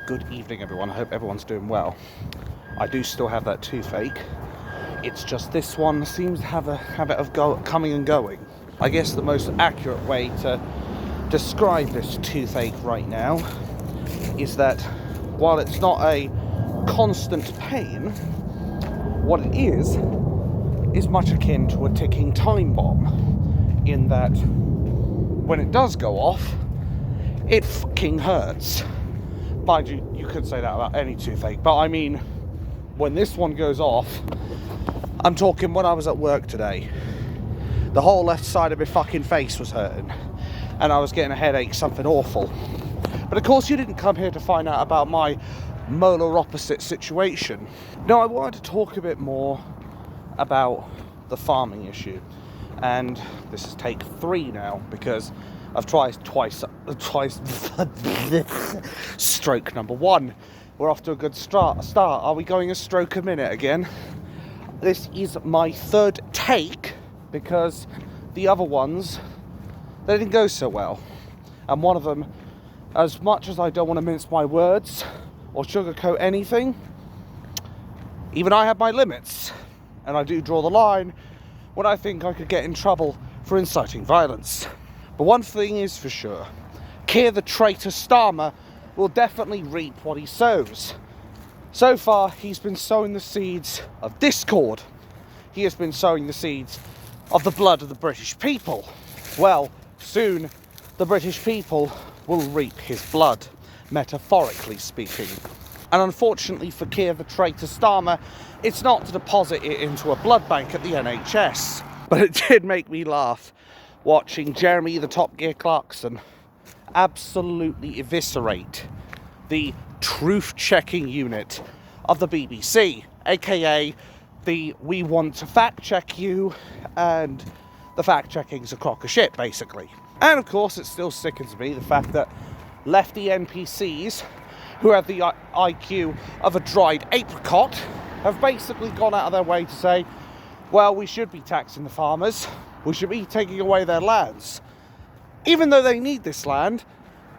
Good evening, everyone. I hope everyone's doing well. I do still have that toothache. It's just this one seems to have a habit of coming and going. I guess the most accurate way to describe this toothache right now is that while it's not a constant pain, what it is much akin to a ticking time bomb, in that when it does go off, it fucking hurts. Mind you, you could say that about any toothache, but I mean, when this one goes off, I'm talking when I was at work today, the whole left side of my fucking face was hurting, and I was getting a headache, something awful. But of course you didn't come here to find out about my molar opposite situation. No, I wanted to talk a bit more about the farming issue, and this is take 3 now, because I've tried twice. Stroke number 1. We're off to a good start. Are we going a stroke a minute again? This is my 3rd take, because the other ones, they didn't go so well. And one of them, as much as I don't want to mince my words or sugarcoat anything, even I have my limits. And I do draw the line when I think I could get in trouble for inciting violence. But one thing is for sure, Keir the traitor Starmer will definitely reap what he sows. So far, he's been sowing the seeds of discord. He has been sowing the seeds of the blood of the British people. Well, soon the British people will reap his blood, metaphorically speaking. And unfortunately for Keir the traitor Starmer, it's not to deposit it into a blood bank at the NHS. But it did make me laugh watching Jeremy the Top Gear Clarkson absolutely eviscerate the truth-checking unit of the BBC, aka the we want to fact-check you, and the fact-checking's a crock of shit, basically. And of course, it still sickens me, the fact that lefty NPCs who have the IQ of a dried apricot have basically gone out of their way to say, well, we should be taxing the farmers, we should be taking away their lands, even though they need this land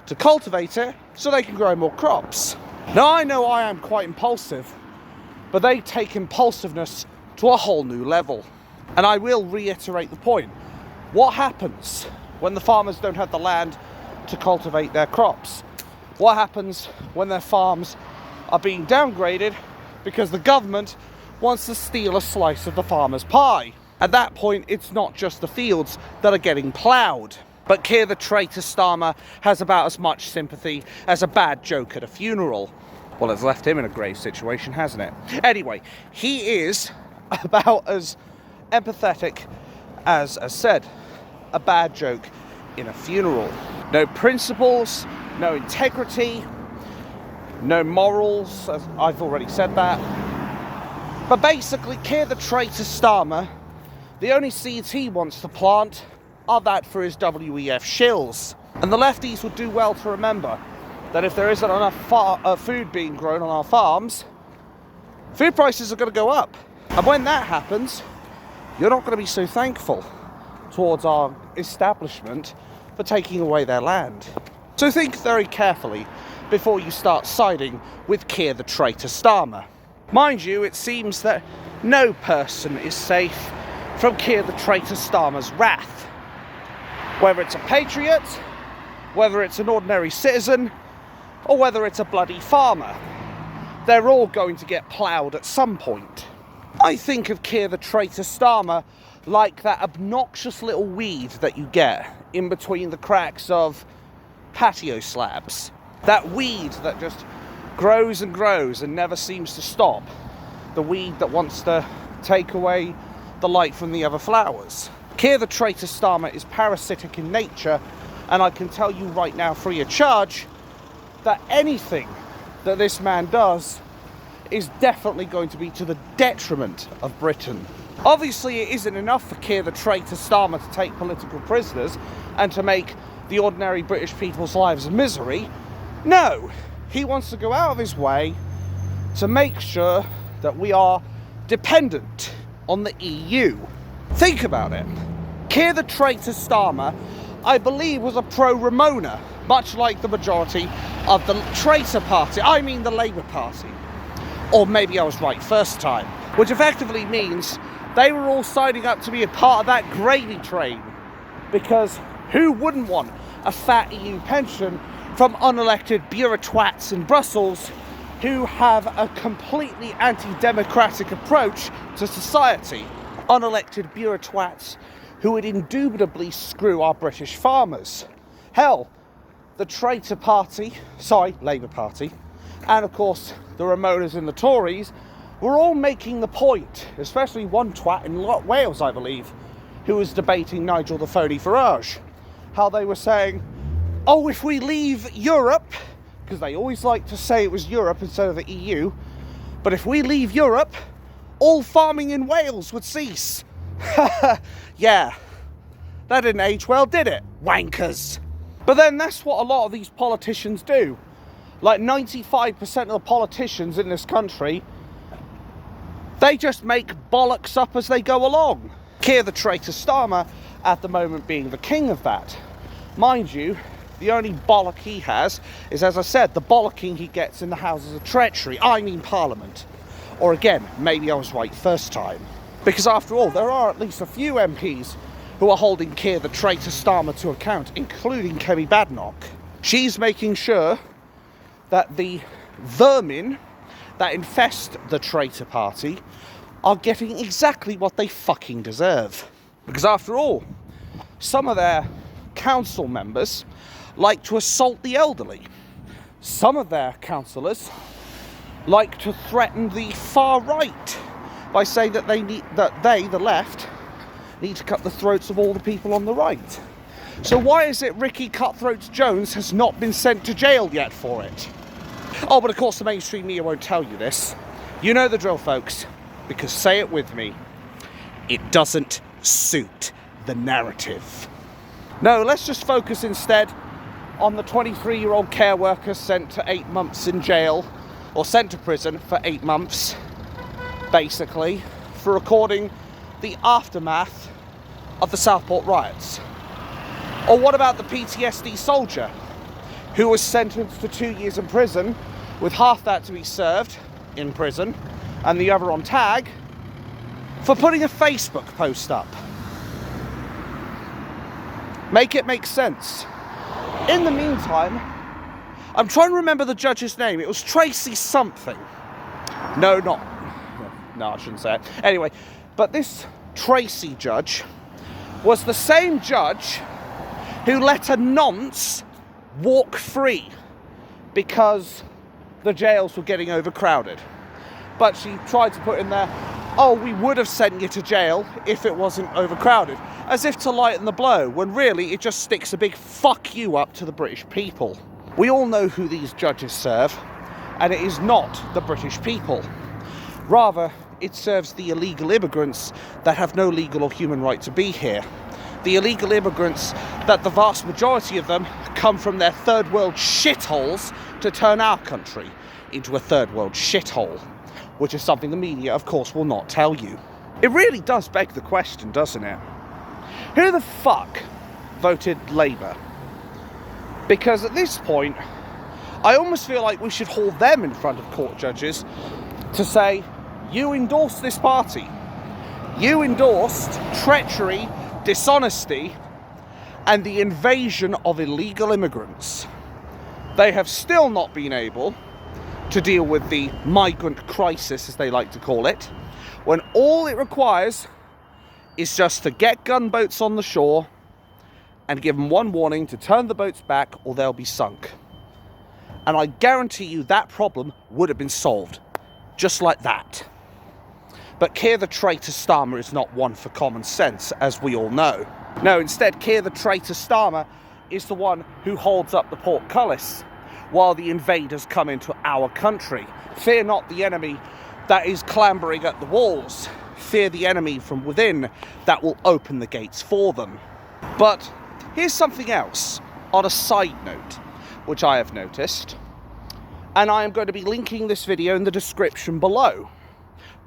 to cultivate it so they can grow more crops. Now, I know I am quite impulsive, but they take impulsiveness to a whole new level. And I will reiterate the point. What happens when the farmers don't have the land to cultivate their crops? What happens when their farms are being downgraded because the government wants to steal a slice of the farmer's pie? At that point, it's not just the fields that are getting ploughed. But Keir the traitor Starmer has about as much sympathy as a bad joke at a funeral. Well, it's left him in a grave situation, hasn't it? Anyway, he is about as empathetic as said, a bad joke in a funeral. No principles, no integrity, no morals, as I've already said that. But basically, Keir the traitor Starmer, the only seeds he wants to plant are that for his WEF shills. And the lefties would do well to remember that if there isn't enough food being grown on our farms, food prices are going to go up. And when that happens, you're not going to be so thankful towards our establishment for taking away their land. So think very carefully before you start siding with Keir the traitor Starmer. Mind you, it seems that no person is safe from Keir the traitor Starmer's wrath. Whether it's a patriot, whether it's an ordinary citizen, or whether it's a bloody farmer, they're all going to get ploughed at some point. I think of Keir the traitor Starmer like that obnoxious little weed that you get in between the cracks of patio slabs. That weed that just grows and grows and never seems to stop. The weed that wants to take away the light from the other flowers. Keir the traitor Starmer is parasitic in nature, and I can tell you right now, free of charge, that anything that this man does is definitely going to be to the detriment of Britain. Obviously, it isn't enough for Keir the traitor Starmer to take political prisoners and to make the ordinary British people's lives a misery. No, he wants to go out of his way to make sure that we are dependent on the EU. Think about it. Keir the traitor Starmer, I believe, was a pro-Ramona, much like the majority of the Traitor Party, I mean the Labour Party. Or maybe I was right first time. Which effectively means they were all signing up to be a part of that gravy train. Because who wouldn't want a fat EU pension from unelected bureaucrats in Brussels who have a completely anti-democratic approach to society? Unelected bureaucrats who would indubitably screw our British farmers. Hell, the Traitor Party, Labour Party, and of course the Ramonas and the Tories were all making the point, especially one twat in Wales, I believe, who was debating Nigel the Phony Farage, how they were saying, oh, if we leave Europe, because they always like to say it was Europe instead of the EU, but if we leave Europe, all farming in Wales would cease. Yeah, that didn't age well, did it? Wankers. But then that's what a lot of these politicians do. Like 95% of the politicians in this country, they just make bollocks up as they go along. Keir the Traitor Starmer at the moment being the king of that. Mind you, the only bollock he has is, as I said, the bollocking he gets in the Houses of Treachery, I mean Parliament. Or again, maybe I was right first time. Because after all, there are at least a few MPs who are holding Keir the Traitor Starmer to account, including Kemi Badenoch. She's making sure that the vermin that infest the Traitor Party are getting exactly what they fucking deserve. Because after all, some of their council members like to assault the elderly. Some of their councillors like to threaten the far right by saying that they, the left, need to cut the throats of all the people on the right. So why is it Ricky Cutthroat Jones has not been sent to jail yet for it? Oh, but of course the mainstream media won't tell you this. You know the drill, folks, because say it with me, it doesn't suit the narrative. No, let's just focus instead on the 23-year-old care worker sent to 8 months in jail, or sent to prison for 8 months, basically, for recording the aftermath of the Southport riots. Or what about the PTSD soldier who was sentenced to 2 years in prison, with half that to be served in prison and the other on tag, for putting a Facebook post up? Make it make sense. In the meantime, I'm trying to remember the judge's name. It was Tracy something. No, I shouldn't say it. Anyway, but this Tracy judge was the same judge who let a nonce walk free because the jails were getting overcrowded. But she tried to put in there, oh, we would have sent you to jail if it wasn't overcrowded, as if to lighten the blow, when really it just sticks a big fuck you up to the British people. We all know who these judges serve, and it is not the British people. Rather, it serves the illegal immigrants that have no legal or human right to be here. The illegal immigrants that the vast majority of them come from their third world shitholes to turn our country into a third world shithole, which is something the media, of course, will not tell you. It really does beg the question, doesn't it? Who the fuck voted Labour? Because at this point, I almost feel like we should haul them in front of court judges to say, you endorsed this party. You endorsed treachery, dishonesty, and the invasion of illegal immigrants. They have still not been able to deal with the migrant crisis, as they like to call it, when all it requires is just to get gunboats on the shore and give them one warning to turn the boats back or they'll be sunk. And I guarantee you that problem would have been solved, just like that. But Keir the Traitor Starmer is not one for common sense, as we all know. No, instead, Keir the Traitor Starmer is the one who holds up the portcullis while the invaders come into our country. Fear not the enemy that is clambering at the walls. Fear the enemy from within that will open the gates for them. But here's something else on a side note, which I have noticed, and I am going to be linking this video in the description below.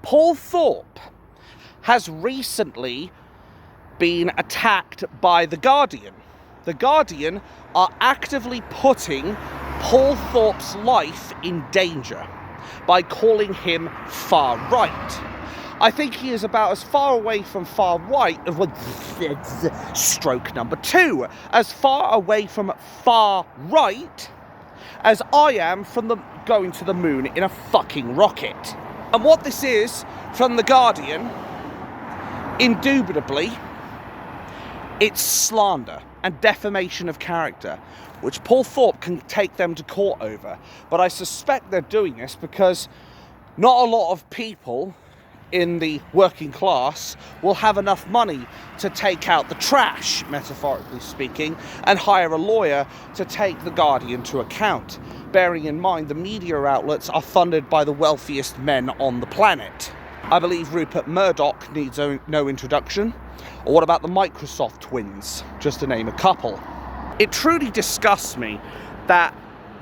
Paul Thorpe has recently been attacked by The Guardian. The Guardian are actively putting Paul Thorpe's life in danger by calling him far right. I think he is about as far away from far right, stroke number 2, as far away from far right as I am from going to the moon in a fucking rocket. And what this is, from The Guardian, indubitably, it's slander and defamation of character, which Paul Thorpe can take them to court over. But I suspect they're doing this because not a lot of people in the working class will have enough money to take out the trash, metaphorically speaking, and hire a lawyer to take The Guardian to account, bearing in mind the media outlets are funded by the wealthiest men on the planet. I believe Rupert Murdoch needs no introduction. Or what about the Microsoft twins, just to name a couple? It truly disgusts me that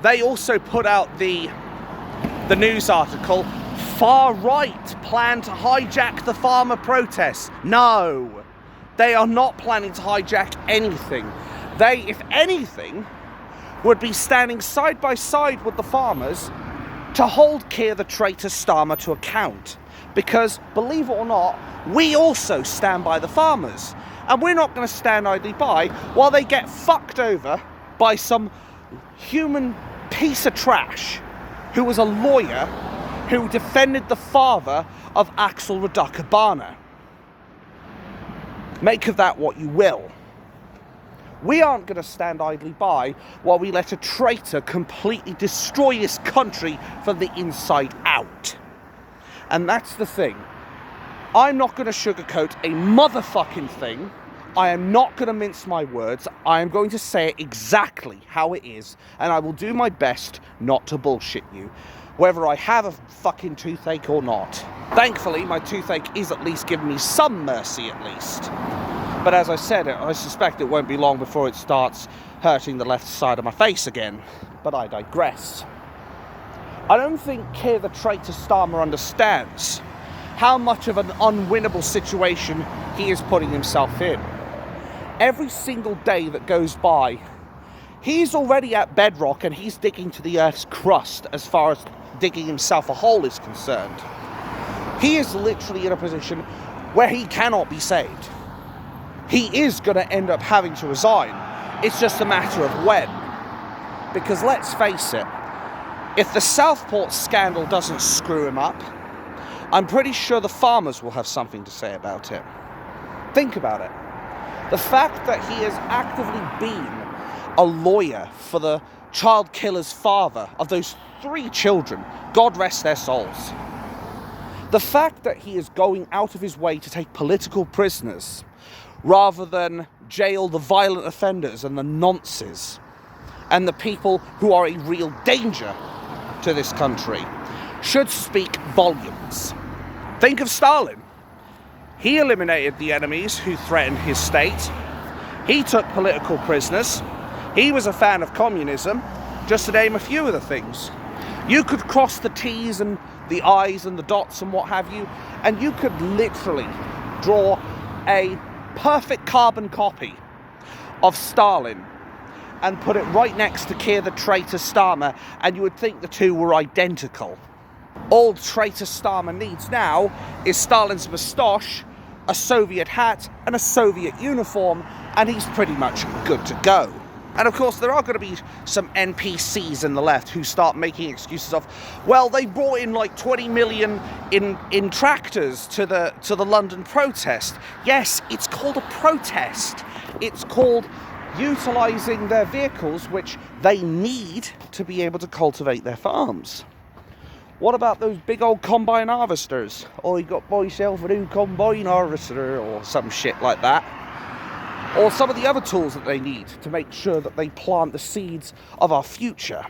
they also put out the news article, far right plan to hijack the farmer protests. No, they are not planning to hijack anything. They, if anything, would be standing side by side with the farmers to hold Keir the traitor Starmer to account. Because, believe it or not, we also stand by the farmers. And we're not going to stand idly by while they get fucked over by some human piece of trash who was a lawyer who defended the father of Axel Radakabana. Make of that what you will. We aren't going to stand idly by while we let a traitor completely destroy this country from the inside out. And that's the thing. I'm not going to sugarcoat a motherfucking thing. I am not going to mince my words. I am going to say it exactly how it is, and I will do my best not to bullshit you, whether I have a fucking toothache or not. Thankfully, my toothache is at least giving me some mercy at least. But as I said, I suspect it won't be long before it starts hurting the left side of my face again. But I digress. I don't think Keir the traitor Starmer understands how much of an unwinnable situation he is putting himself in. Every single day that goes by, he's already at bedrock and he's digging to the earth's crust as far as digging himself a hole is concerned. He is literally in a position where he cannot be saved. He is going to end up having to resign. It's just a matter of when. Because let's face it, if the Southport scandal doesn't screw him up, I'm pretty sure the farmers will have something to say about it. Think about it. The fact that he has actively been a lawyer for the child killer's father of those 3 children, God rest their souls. The fact that he is going out of his way to take political prisoners rather than jail the violent offenders and the nonces and the people who are a real danger to this country should speak volumes. Think of Stalin. He eliminated the enemies who threatened his state. He took political prisoners. He was a fan of communism, just to name a few of the things. You could cross the T's and the I's and the dots and what have you, and you could literally draw a perfect carbon copy of Stalin and put it right next to Keir the traitor Starmer, and you would think the two were identical. All traitor Starmer needs now is Stalin's moustache, a Soviet hat, and a Soviet uniform, and he's pretty much good to go. And of course, there are going to be some NPCs in the left who start making excuses of, well, they brought in like 20 million in tractors to the London protest. Yes, it's called a protest. It's called utilising their vehicles, which they need to be able to cultivate their farms. What about those big old combine harvesters? Oh, you got myself a new combine harvester or some shit like that. Or some of the other tools that they need to make sure that they plant the seeds of our future.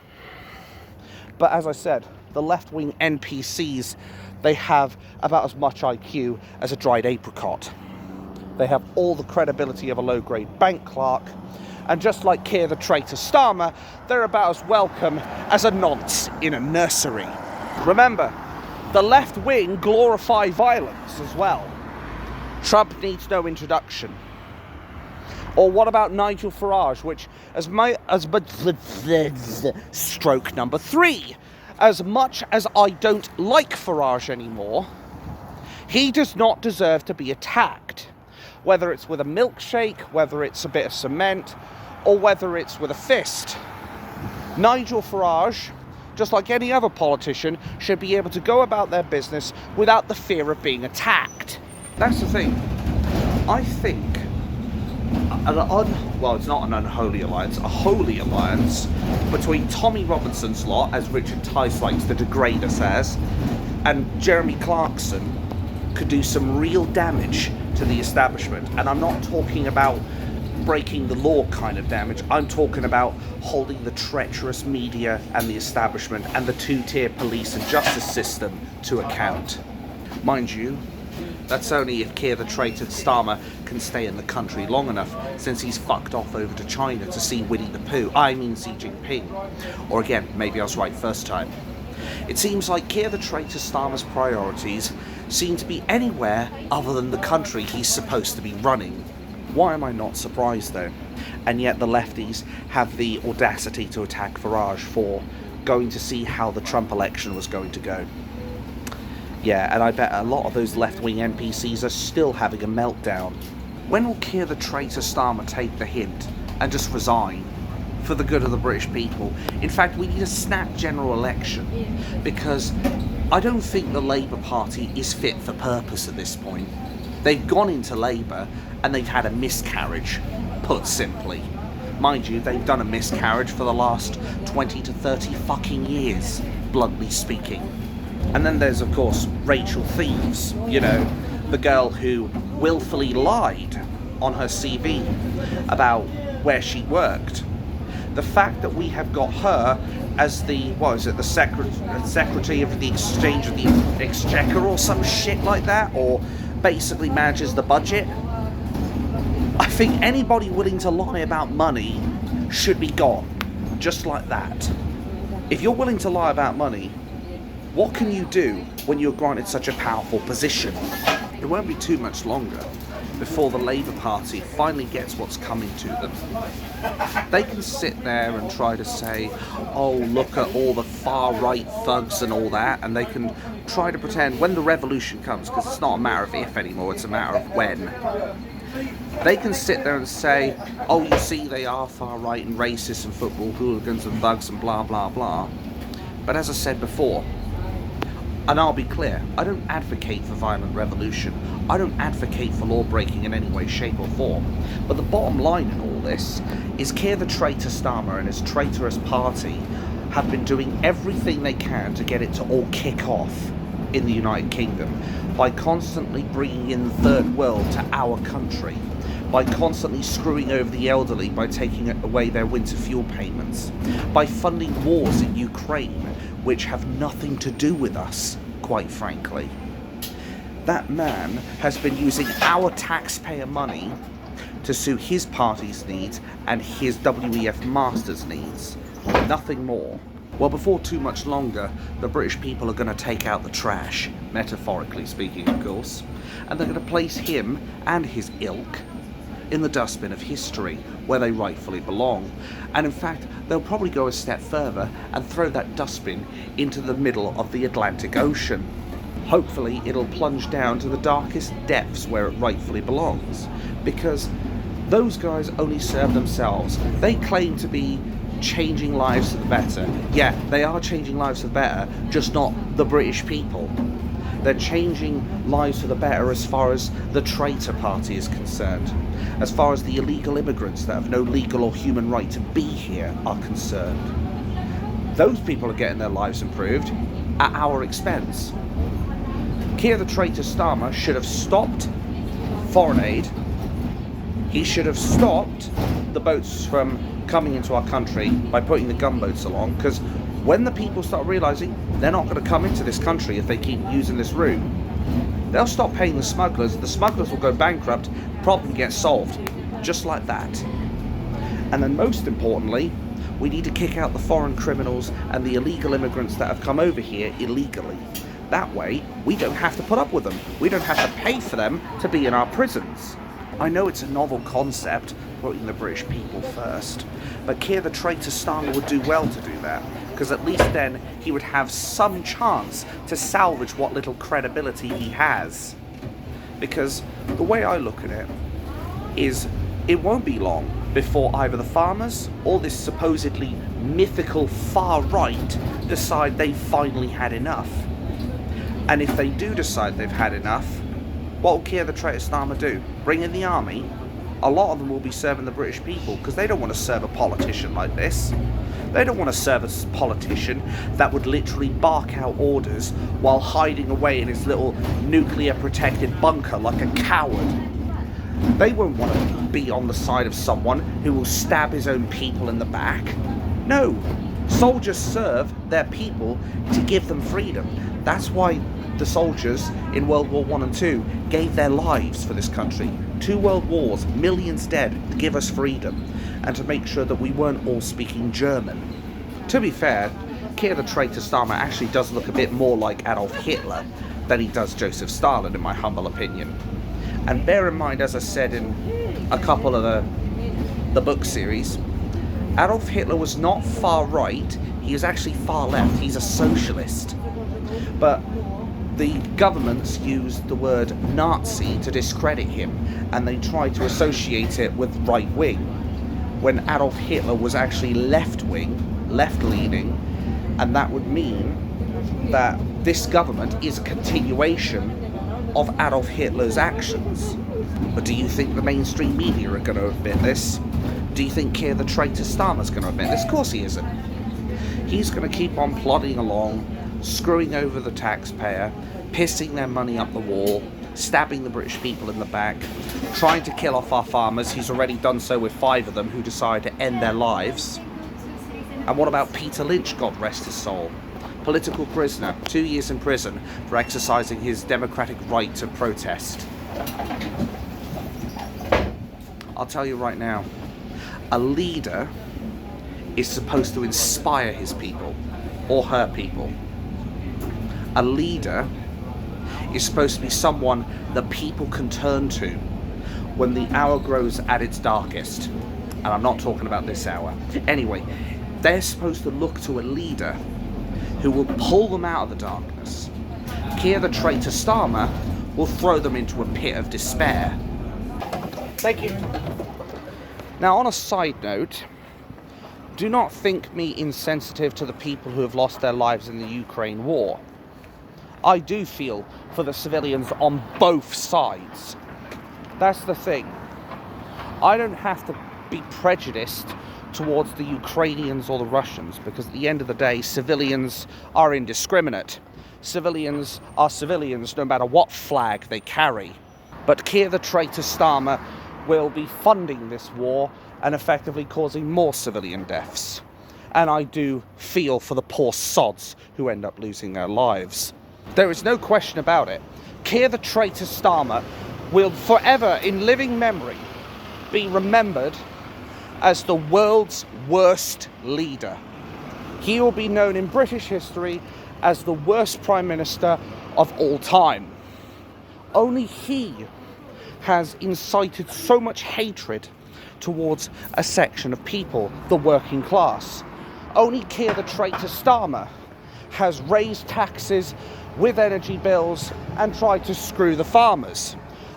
But as I said, the left-wing NPCs, they have about as much IQ as a dried apricot. They have all the credibility of a low-grade bank clerk, and just like Keir the traitor Starmer, they're about as welcome as a nonce in a nursery. Remember, the left wing glorify violence as well. Trump needs no introduction. Or what about Nigel Farage, which, stroke number 3, as much as I don't like Farage anymore, he does not deserve to be attacked. Whether it's with a milkshake, whether it's a bit of cement, or whether it's with a fist. Nigel Farage, just like any other politician, should be able to go about their business without the fear of being attacked. That's the thing. I think it's not an unholy alliance, a holy alliance between Tommy Robinson's lot, as Richard Tice likes the degrader says, and Jeremy Clarkson could do some real damage to the establishment. And I'm not talking about breaking the law kind of damage. I'm talking about holding the treacherous media and the establishment and the two-tier police and justice system to account. Mind you, that's only if Keir the traitor Starmer can stay in the country long enough, since he's fucked off over to China to see Winnie the Pooh. I mean Xi Jinping. Or again, maybe I was right first time. It seems like Keir the traitor Starmer's priorities seem to be anywhere other than the country he's supposed to be running. Why am I not surprised though? And yet the lefties have the audacity to attack Farage for going to see how the Trump election was going to go. Yeah, and I bet a lot of those left-wing NPCs are still having a meltdown. When will Keir the traitor Starmer take the hint and just resign for the good of the British people? In fact, we need a snap general election, because I don't think the Labour Party is fit for purpose at this point. They've gone into Labour and they've had a miscarriage, put simply. Mind you, they've done a miscarriage for the last 20 to 30 fucking years, bluntly speaking. And then there's, of course, Rachel Thieves, you know, the girl who willfully lied on her CV about where she worked. The fact that we have got her as the, Secretary of the Exchange of the Exchequer or some shit like that, or basically manages the budget. I think anybody willing to lie about money should be gone, just like that. If you're willing to lie about money, what can you do when you're granted such a powerful position? It won't be too much longer before the Labour Party finally gets what's coming to them. They can sit there and try to say, oh, look at all the far-right thugs and all that, and they can try to pretend when the revolution comes, because it's not a matter of if anymore, it's a matter of when. They can sit there and say, oh, you see, they are far-right and racist and football hooligans and thugs and blah, blah, blah. But as I said before, and I'll be clear, I don't advocate for violent revolution. I don't advocate for law breaking in any way, shape or form. But the bottom line in all this is Keir the traitor Starmer and his traitorous party have been doing everything they can to get it to all kick off in the United Kingdom by constantly bringing in the third world to our country, by constantly screwing over the elderly by taking away their winter fuel payments, by funding wars in Ukraine which have nothing to do with us, quite frankly. That man has been using our taxpayer money to suit his party's needs and his WEF master's needs. Nothing more. Well, before too much longer, the British people are going to take out the trash, metaphorically speaking, of course, and they're going to place him and his ilk in the dustbin of history, where they rightfully belong. And in fact, they'll probably go a step further and throw that dustbin into the middle of the Atlantic Ocean. Hopefully, it'll plunge down to the darkest depths where it rightfully belongs, because those guys only serve themselves. They claim to be changing lives for the better. Yeah, they are changing lives for the better, just not the British people. They're changing lives for the better as far as the traitor party is concerned, as far as the illegal immigrants that have no legal or human right to be here are concerned. Those people are getting their lives improved at our expense. Keir the traitor Starmer should have stopped foreign aid. He should have stopped the boats from coming into our country by putting the gunboats along, because when the people start realising they're not going to come into this country if they keep using this route, they'll stop paying the smugglers will go bankrupt, problem gets solved, just like that. And then most importantly, we need to kick out the foreign criminals and the illegal immigrants that have come over here illegally. That way, we don't have to put up with them. We don't have to pay for them to be in our prisons. I know it's a novel concept, putting the British people first, but Keir the traitor Starmer would do well to do that, because at least then he would have some chance to salvage what little credibility he has. Because the way I look at it is, it won't be long before either the farmers or this supposedly mythical far right decide they've finally had enough. And if they do decide they've had enough, what will Keir the traitor Starmer do? Bring in the army? A lot of them will be serving the British people, because they don't want to serve a politician like this. They don't want to serve a politician that would literally bark out orders while hiding away in his little nuclear-protected bunker like a coward. They won't want to be on the side of someone who will stab his own people in the back. No, soldiers serve their people to give them freedom. That's why the soldiers in World War I and II gave their lives for this country. 2 world wars, millions dead, to give us freedom, and to make sure that we weren't all speaking German. To be fair, Keir the traitor Starmer actually does look a bit more like Adolf Hitler than he does Joseph Stalin, in my humble opinion. And bear in mind, as I said in a couple of the book series, Adolf Hitler was not far right, he was actually far left. He's a socialist. But the governments used the word Nazi to discredit him, and they tried to associate it with right wing, when Adolf Hitler was actually left wing, left leaning, and that would mean that this government is a continuation of Adolf Hitler's actions. But do you think the mainstream media are going to admit this? Do you think Keir the traitor Starmer's going to admit this? Of course he isn't. He's going to keep on plodding along, screwing over the taxpayer, pissing their money up the wall, stabbing the British people in the back, trying to kill off our farmers. He's already done so with 5 of them who decided to end their lives. And what about Peter Lynch, God rest his soul? Political prisoner, 2 years in prison for exercising his democratic right to protest. I'll tell you right now, a leader is supposed to inspire his people, or her people. A leader is supposed to be someone that people can turn to when the hour grows at its darkest. And I'm not talking about this hour. Anyway, they're supposed to look to a leader who will pull them out of the darkness. Keir the traitor Starmer will throw them into a pit of despair. Thank you. Now, on a side note, do not think me insensitive to the people who have lost their lives in the Ukraine war. I do feel for the civilians on both sides. That's the thing. I don't have to be prejudiced towards the Ukrainians or the Russians, because at the end of the day, civilians are indiscriminate. Civilians are civilians no matter what flag they carry. But Keir the traitor Starmer will be funding this war and effectively causing more civilian deaths. And I do feel for the poor sods who end up losing their lives. There is no question about it. Keir the traitor Starmer will forever, in living memory, be remembered as the world's worst leader. He will be known in British history as the worst Prime Minister of all time. Only he has incited so much hatred towards a section of people, the working class. Only Keir the traitor Starmer has raised taxes with energy bills and tried to screw the farmers.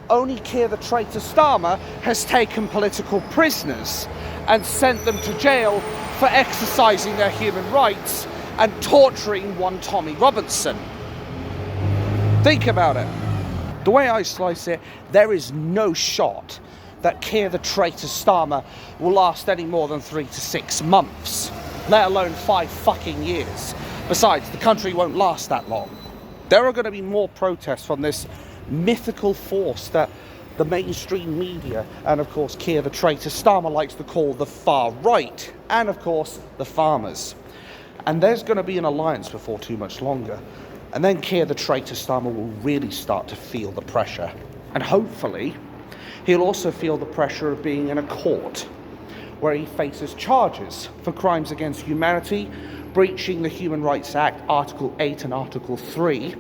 Only Keir the traitor Starmer has taken political prisoners and sent them to jail for exercising their human rights and torturing one Tommy Robinson. Think about it. The way I slice it, there is no shot that Keir the traitor Starmer will last any more than 3 to 6 months, let alone 5 fucking years. Besides, the country won't last that long. There are going to be more protests from this mythical force that the mainstream media and, of course, Keir the traitor Starmer likes to call the far right, and, of course, the farmers. And there's going to be an alliance before too much longer. And then Keir the traitor Starmer will really start to feel the pressure. And hopefully, he'll also feel the pressure of being in a court where he faces charges for crimes against humanity, breaching the Human Rights Act, Article 8 and Article 3,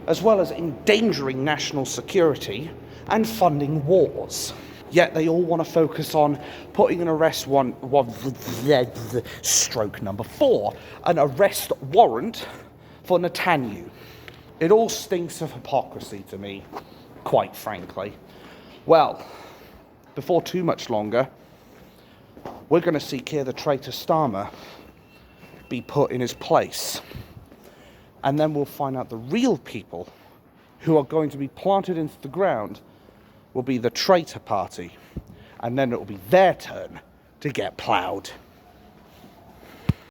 as well as endangering national security and funding wars. Yet they all want to focus on putting an arrest stroke number 4, an arrest warrant for Netanyahu. It all stinks of hypocrisy to me, quite frankly. Well, before too much longer, we're going to see Keir the traitor Starmer be put in his place. And then we'll find out the real people who are going to be planted into the ground will be the traitor party. And then it will be their turn to get ploughed.